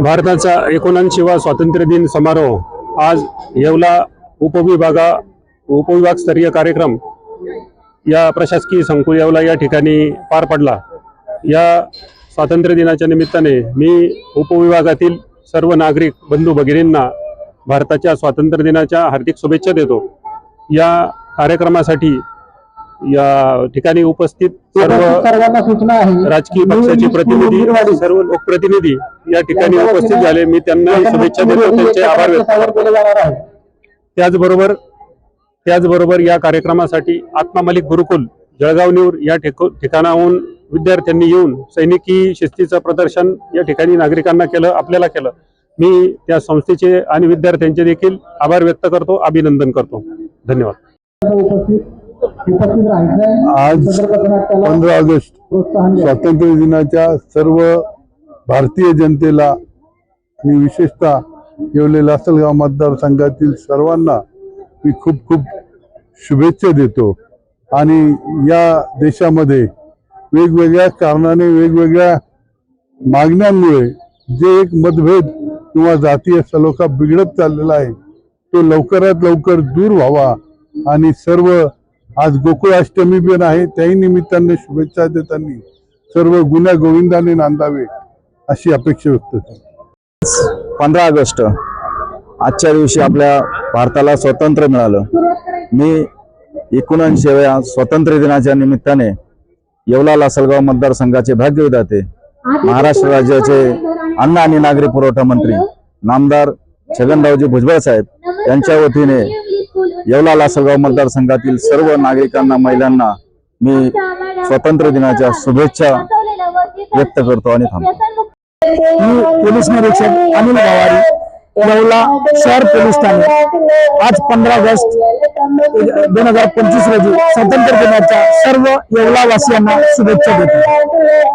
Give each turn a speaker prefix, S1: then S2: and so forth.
S1: भारताचा 79वा स्वातंत्र्य दिन समारोह आज येवला उपविभाग स्तरीय कार्यक्रम या प्रशासकीय संकुल येवला या ठिकाणी पार पडला। या स्वातंत्र्य दिनाच्या निमित्ताने मी उपविभागातील सर्व नागरिक बंधू भगिनींना भारताच्या स्वातंत्र्य दिनाच्या हार्दिक शुभेच्छा देतो। या कार्यक्रमासाठी या ठिकाणी उपस्थित सर्व
S2: सूचना आहे
S1: राजकीय पक्षाचे प्रतिनिधी, सर्व लोकप्रतिनिधी या ठिकाणी उपस्थित झाले। मी त्यांना शुभेच्छा देतो, त्यांचे आभार व्यक्त करतो। त्याचबरोबर या कार्यक्रमासाठी आत्मा मलिक गुरुकुल जळगाव न्यूर या ठिकाणाहून विद्यार्थ्यांनी येऊन सैनिकी शिस्तीचं प्रदर्शन या ठिकाणी नागरिकांना केलं, आपल्याला केलं। मी त्या संस्थेचे आणि विद्यार्थ्यांचे देखील आभार व्यक्त करतो, अभिनंदन करतो। धन्यवाद।
S3: आज 15 ऑगस्ट स्वातंत्र्य दिनाच्या सर्व भारतीय जनतेला मी विशेषतः येवले लासलगाव मतदारसंघातील सर्वांना मी खूप खूप शुभेच्छा देतो। आणि या देशामध्ये वेगवेगळ्या कारणाने वेगवेगळ्या मागण्यांमुळे जे एक मतभेद किंवा जातीय सलोखा बिघडत चाललेला आहे तो लवकरात लवकर दूर व्हावा। आणि सर्व आज गोकुळाष्टमी पण आहे, त्याही निमित्ताने शुभेच्छा देताना सर्व गुण्या गोविंदाने नांदावे अशी अपेक्षा व्यक्त करतो।
S4: 15 ऑगस्ट आजच्या दिवशी आपल्या भारताला स्वातंत्र्य मिळालं। मी 79व्या स्वातंत्र्य दिनाच्या निमित्ताने येवला लासलगाव मतदारसंघाचे भाग्यविधाते महाराष्ट्र राज्याचे अन्न आणि नागरी पुरवठा मंत्री नामदार छगनरावजी भुजबळ साहेब यांच्या वतीने येवला लासलगाव मतदारसंघातील सर्व नागरिकांना, महिलांना मी स्वातंत्र्य दिनाच्या शुभेच्छा व्यक्त करतो आणि थांबतो।
S2: मी पोलीस निरीक्षक अनिल गवारी, येवला शहर पोलीस ठाणे। आज 15 ऑगस्ट 2025 रोजी स्वातंत्र्य दिनाच्या सर्व येवला वासियांना शुभेच्छा देतो।